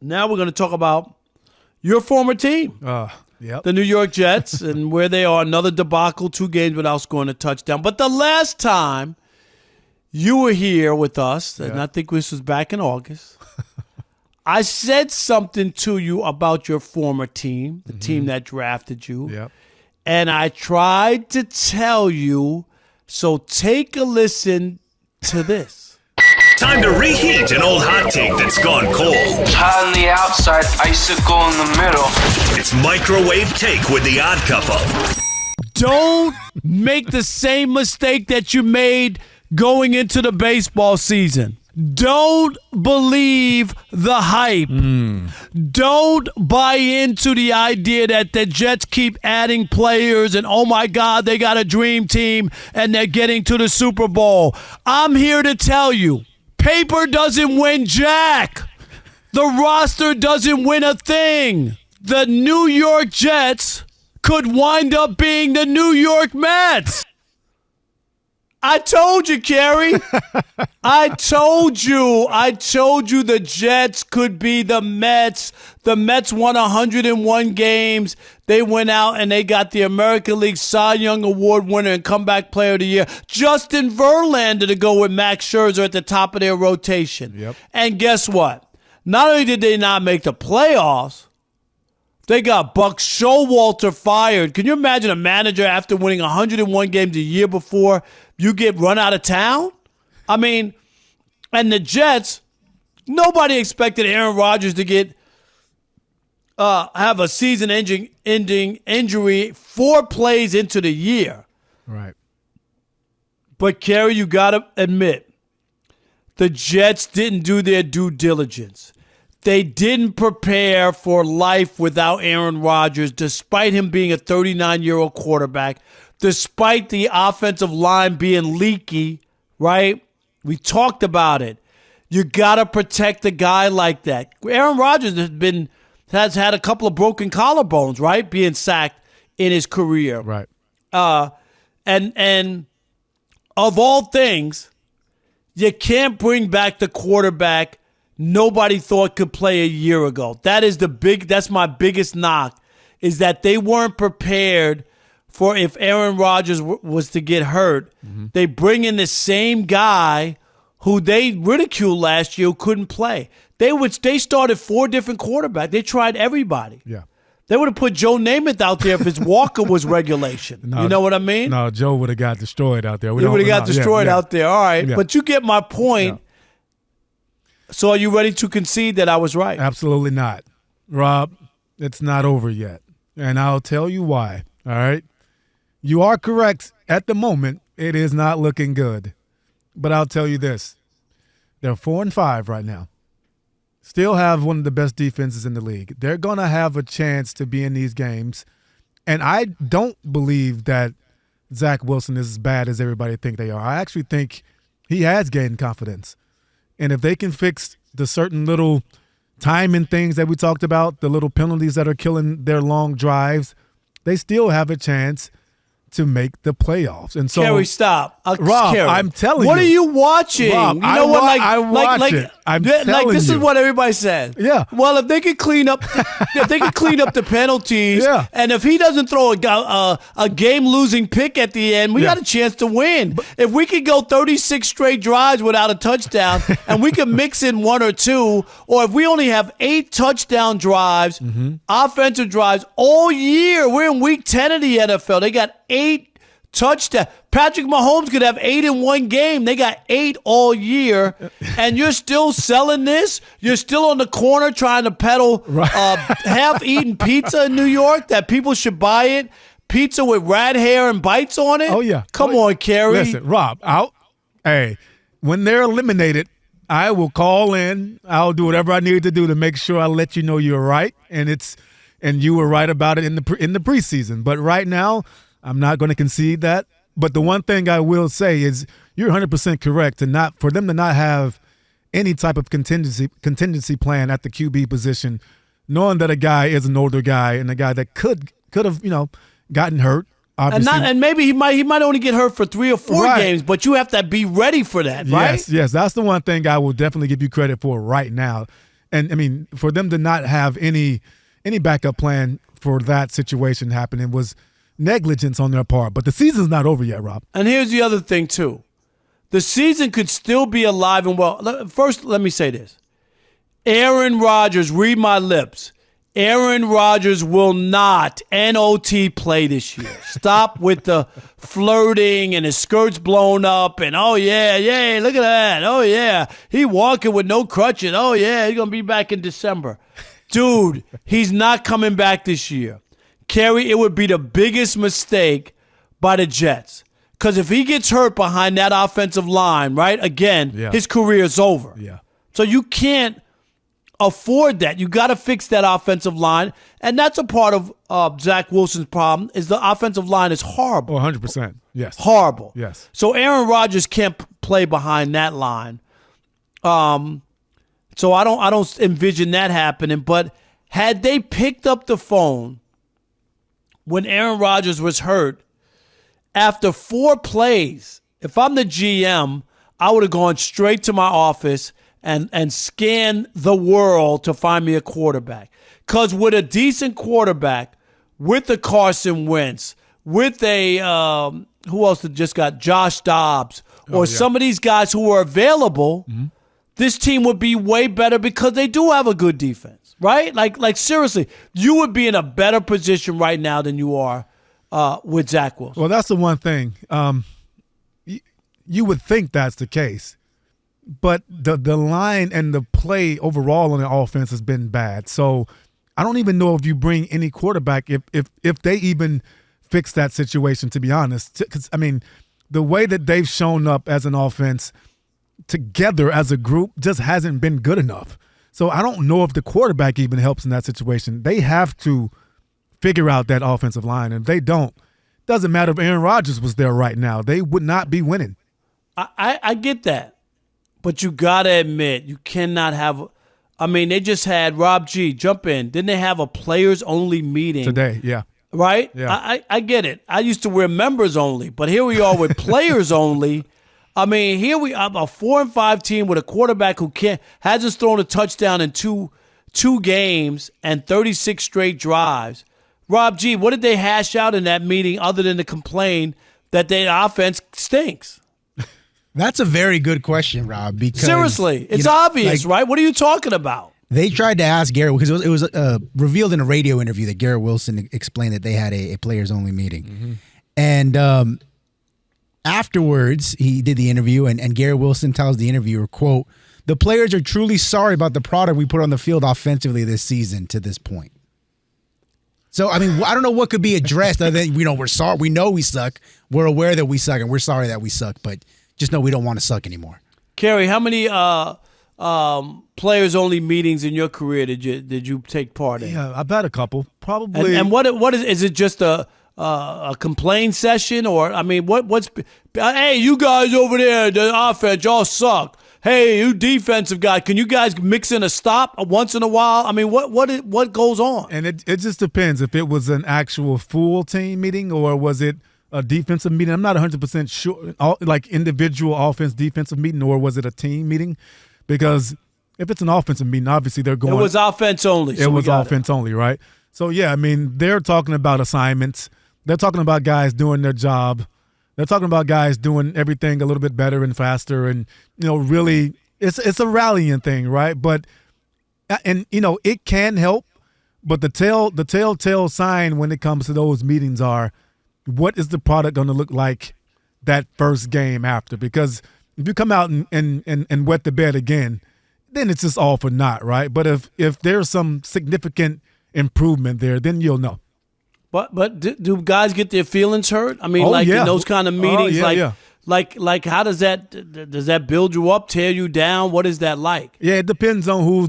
Now we're going to talk about your former team, the New York Jets, and where they are. Another debacle, 2 games without scoring a touchdown. But the last time you were here with us, and I think this was back in August, I said something to you about your former team, the team that drafted you. Yep. And I tried to tell you, so take a listen to this. Time to reheat an old hot take that's gone cold. Hot on the outside, icicle in the middle. It's Microwave Take with the Odd Couple. Don't make the same mistake that you made going into the baseball season. Don't believe the hype. Don't buy into the idea that the Jets keep adding players and, oh, my God, they got a dream team and they're getting to the Super Bowl. I'm here to tell you, paper doesn't win jack. The roster doesn't win a thing. The New York Jets could wind up being the New York Mets. I told you, Kerry. I told you the Jets could be the Mets. The Mets won 101 games. They went out and they got the American League Cy Young Award winner and comeback player of the year, Justin Verlander, to go with Max Scherzer at the top of their rotation. Yep. And guess what? Not only did they not make the playoffs, they got Buck Showalter fired. Can you imagine a manager after winning 101 games the year before, you get run out of town? I mean, and the Jets, nobody expected Aaron Rodgers to get have a season-ending injury 4 plays into the year. Right. But, Kerry, you got to admit, the Jets didn't do their due diligence. They didn't prepare for life without Aaron Rodgers, despite him being a 39-year-old quarterback, despite the offensive line being leaky, right? We talked about it. You got to protect a guy like that. Aaron Rodgers has had a couple of broken collarbones, right, being sacked in his career. Right. And of all things, you can't bring back the quarterback nobody thought could play a year ago. That's my biggest knock, is that they weren't prepared for if Aaron Rodgers was to get hurt. They bring in the same guy who they ridiculed last year who couldn't play. They started 4 different quarterbacks. They tried everybody. Yeah. They would have put Joe Namath out there if his Walker was regulation. You know what I mean? No, Joe would have got destroyed out there. He would have got destroyed out there. All right. Yeah. But you get my point. Yeah. So are you ready to concede that I was right? Absolutely not. Rob, it's not over yet. And I'll tell you why. All right? You are correct. At the moment, it is not looking good. But I'll tell you this. They're 4-5 right now. Still have one of the best defenses in the league. They're going to have a chance to be in these games. And I don't believe that Zach Wilson is as bad as everybody think they are. I actually think he has gained confidence. And if they can fix the certain little timing things that we talked about, the little penalties that are killing their long drives, they still have a chance to make the playoffs. And so, Kerry, stop. Rob, Kerry, I'm telling what you. are you watching? Rob, you know what? I watch it. I'm telling this you. is what everybody says. Yeah. Well, if they could clean up, the penalties, Yeah. and if he doesn't throw a game-losing pick at the end, we got a chance to win. If we could go 36 straight drives without a touchdown, and we could mix in 1 or 2, or if we only have 8 touchdown drives, offensive drives all year, we're in week 10 of the NFL. They got 8 touchdowns. Patrick Mahomes could have 8 in one game. They got 8 all year, and you're still selling this? You're still on the corner trying to peddle half-eaten pizza in New York that people should buy it? Pizza with rat hair and bites on it? Oh, yeah. Come on, Kerry. Listen, Rob, when they're eliminated, I will call in. I'll do whatever I need to do to make sure I let you know you're right, and you were right about it in the preseason. But right now, I'm not going to concede that. But the one thing I will say is you're 100% correct for them to not have any type of contingency plan at the QB position, knowing that a guy is an older guy and a guy that could have gotten hurt. Obviously. And maybe he might only get hurt for 3 or 4 games, but you have to be ready for that, right? Yes, that's the one thing I will definitely give you credit for right now. And I mean, for them to not have any backup plan for that situation happening was negligence on their part. But the season's not over yet, Rob. And here's the other thing, too. The season could still be alive and well. First, let me say this. Aaron Rodgers, read my lips. Aaron Rodgers will not N-O-T play this year. Stop with the flirting and his skirt's blown up and, oh, yeah, look at that. Oh, yeah, he walking with no crutches. Oh, yeah, he's going to be back in December. Dude, he's not coming back this year. Kerry, it would be the biggest mistake by the Jets. Because if he gets hurt behind that offensive line, right, again, his career is over. Yeah. So you can't afford that. You got to fix that offensive line, and that's a part of Zach Wilson's problem. Is the offensive line is horrible. 100%. Yes. Horrible. Yes. So Aaron Rodgers can't play behind that line. So I don't envision that happening. But had they picked up the phone when Aaron Rodgers was hurt after 4 plays, if I'm the GM, I would have gone straight to my office and scan the world to find me a quarterback. Because with a decent quarterback, with the Carson Wentz, with a who else just got Josh Dobbs, or some of these guys who are available, this team would be way better because they do have a good defense, right? Like seriously, you would be in a better position right now than you are with Zach Wilson. Well, that's the one thing. You would think that's the case. But the line and the play overall on the offense has been bad. So I don't even know if you bring any quarterback if they even fix that situation, to be honest. Because, I mean, the way that they've shown up as an offense together as a group just hasn't been good enough. So I don't know if the quarterback even helps in that situation. They have to figure out that offensive line. And if they don't, doesn't matter if Aaron Rodgers was there right now. They would not be winning. I get that. But you got to admit, you cannot have – I mean, they just had Rob G. jump in. Didn't they have a players-only meeting? Today, yeah. Right? Yeah. I get it. I used to wear members only, but here we are with players only. I mean, here we are, a 4-5 team with a quarterback who hasn't thrown a touchdown in two games and 36 straight drives. Rob G., what did they hash out in that meeting other than to complain that their offense stinks? That's a very good question, Rob. Because seriously, it's obvious, right? What are you talking about? They tried to ask Garrett because it was revealed in a radio interview that Garrett Wilson explained that they had a players-only meeting. And afterwards, he did the interview, and Garrett Wilson tells the interviewer, quote, "The players are truly sorry about the product we put on the field offensively this season to this point." So, I mean, I don't know what could be addressed other than, we're sorry. We know we suck. We're aware that we suck, and we're sorry that we suck, but just know we don't want to suck anymore. Kerry, how many players-only meetings in your career did you take part in? Yeah, I've had a couple, probably. And what is it? Just a complaint session, or I mean, what's? Hey, you guys over there, the offense, y'all suck. Hey, you defensive guy, can you guys mix in a stop once in a while? I mean, what goes on? And it just depends if it was an actual full team meeting or was it a defensive meeting. I'm not 100% sure, like individual offense, defensive meeting, or was it a team meeting? Because if it's an offensive meeting, obviously they're going. It was offense only. It was offense only, right? So, yeah, I mean, they're talking about assignments. They're talking about guys doing their job. They're talking about guys doing everything a little bit better and faster, and really, it's a rallying thing, right? But it can help, but the telltale sign when it comes to those meetings are, what is the product going to look like that first game after? Because if you come out and wet the bed again, then it's just all for naught, right? But if there's some significant improvement there, then you'll know. But do guys get their feelings hurt? I mean, in those kind of meetings, like how does that build you up, tear you down? What is that like? Yeah, it depends on who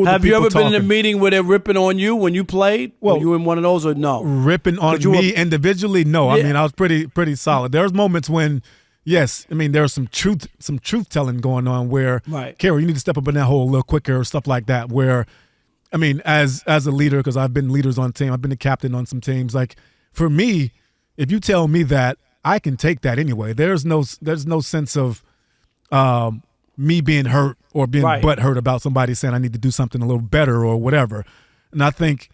Have you ever talking. been in a meeting where they're ripping on you when you played? Well, were you in one of those or no? Ripping on me individually? No. Yeah. I mean, I was pretty solid. There's moments when, yes, I mean, there's some truth telling going on where, right, Kerry, you need to step up in that hole a little quicker or stuff like that. Where, I mean, as a leader, because I've been leaders on team, I've been the captain on some teams. Like, for me, if you tell me that, I can take that anyway. There's no sense of me being hurt or being butthurt about somebody saying I need to do something a little better or whatever. And I think,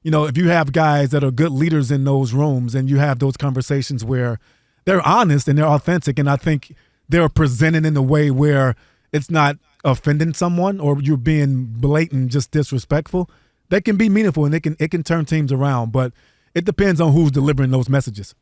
if you have guys that are good leaders in those rooms and you have those conversations where they're honest and they're authentic, and I think they're presented in a way where it's not offending someone or you're being blatant, just disrespectful, that can be meaningful and it can turn teams around. But it depends on who's delivering those messages.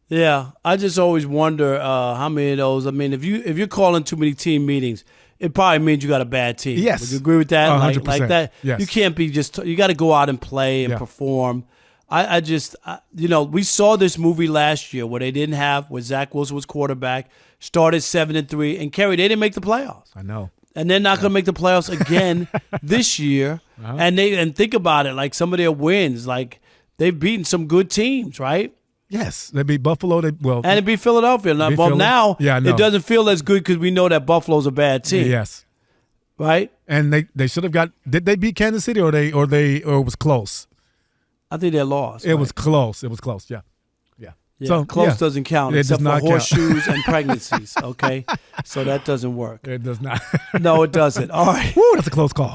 Yeah, I just always wonder how many of those. I mean, if you're calling too many team meetings, it probably means you got a bad team. Yes. Would you agree with that? 100%. Like that. Yes. You can't be you got to go out and play and perform. I just, we saw this movie last year where where Zach Wilson was quarterback, started 7-3, and Kerry, they didn't make the playoffs. I know. And they're not going to make the playoffs again this year. Uh-huh. And think about it, like some of their wins, like they've beaten some good teams, right? Yes, they beat Buffalo. And it beat Philadelphia. Now it doesn't feel as good because we know that Buffalo's a bad team. Yes, right. And they should have got. Did they beat Kansas City or it was close? I think they lost. It was close. It was close. Yeah. So close doesn't count except for horseshoes and pregnancies. Okay, so that doesn't work. It does not. No, it doesn't. All right. Woo, that's a close call.